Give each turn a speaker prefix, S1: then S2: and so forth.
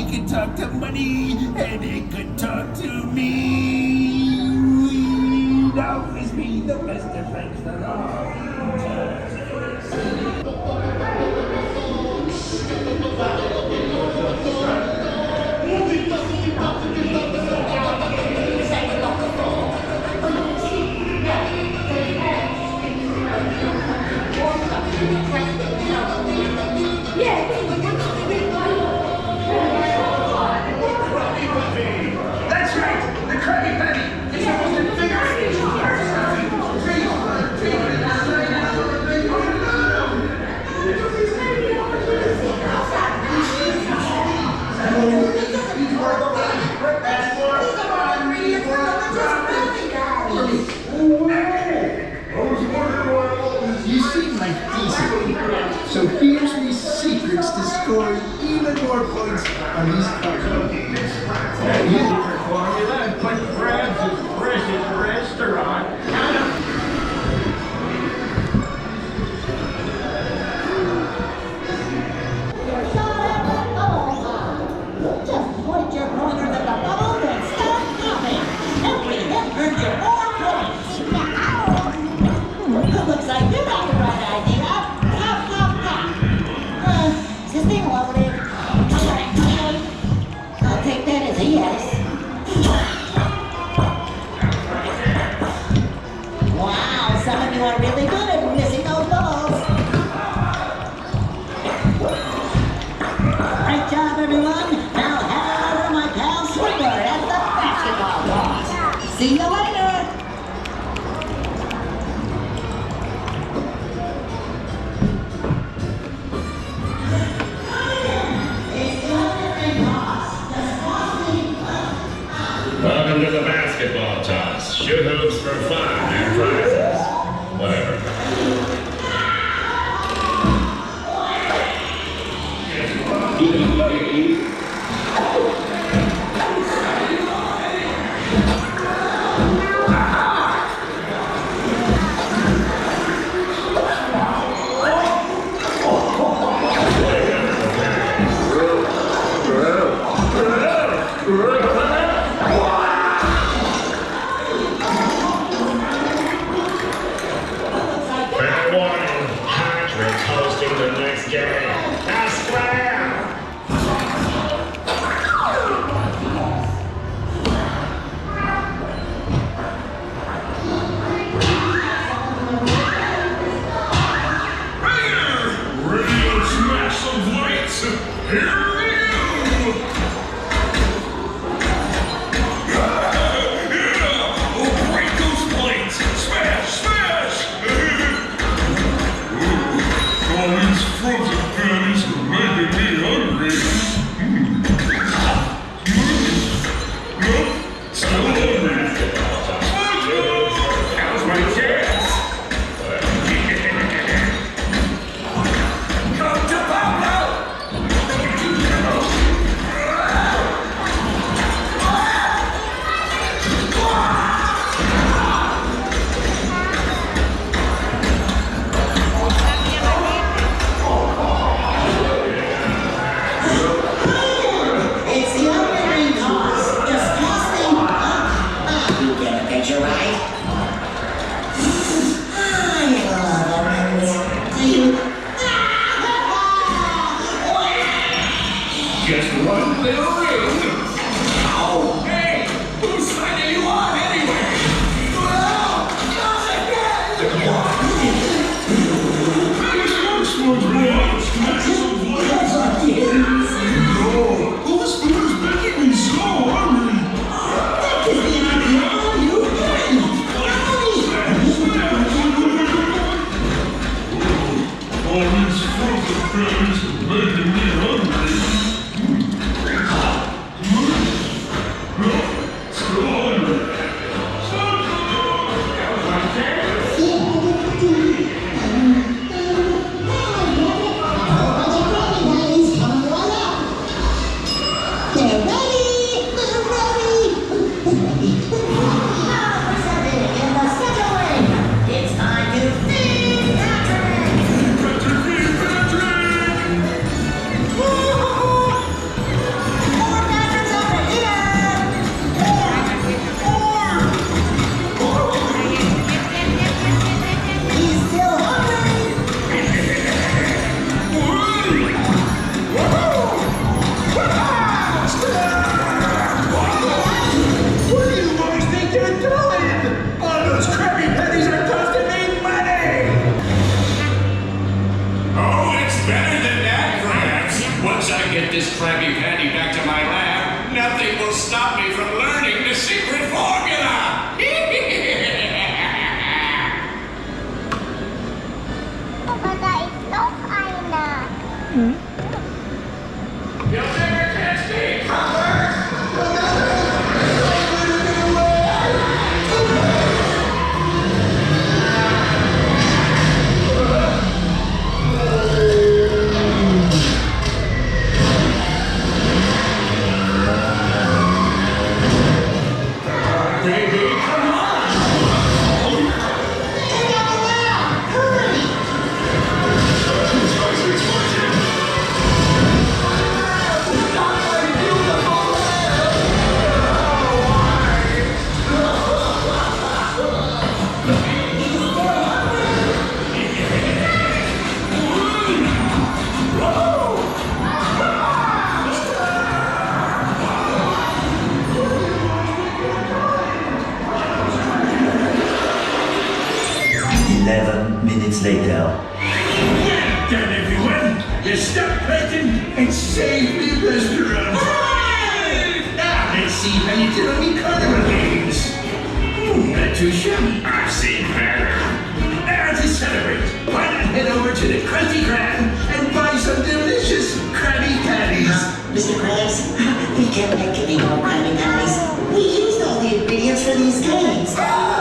S1: could talk to money, and it could talk to me. We'd always be the best of friends for all time.
S2: That's right, the Krabby Patty. It's the most invigorating.
S1: You seem like decent people, so here's me secrets to score even more points on these cards.
S3: Formula and put crabs as fresh as a restaurant.
S4: Just point your pointers at the bubbles and start popping. Every hit earns you 4 points. Looks like you got the right idea. Pop, pop, pop. Is this thing loaded? I'll take that as a yes. Wow, some of you are really good at missing those balls. Great job, everyone. Now head over to my pal Swinger at the basketball court. See you later.
S5: Welcome to the basketball toss. Shoot hoops for fun and prizes. Whatever.
S6: 11 minutes later.
S2: Well done, everyone. You stopped plating and saved me restaurant. Now let's see how you did on me carnival games. Not too shabby.
S5: I've seen better.
S2: Now to celebrate, why not head over to the Krusty Krab and buy some delicious Krabby Patties?
S4: Mr. Krabs, we can't make any more Krabby Patties. We used all the ingredients for these games.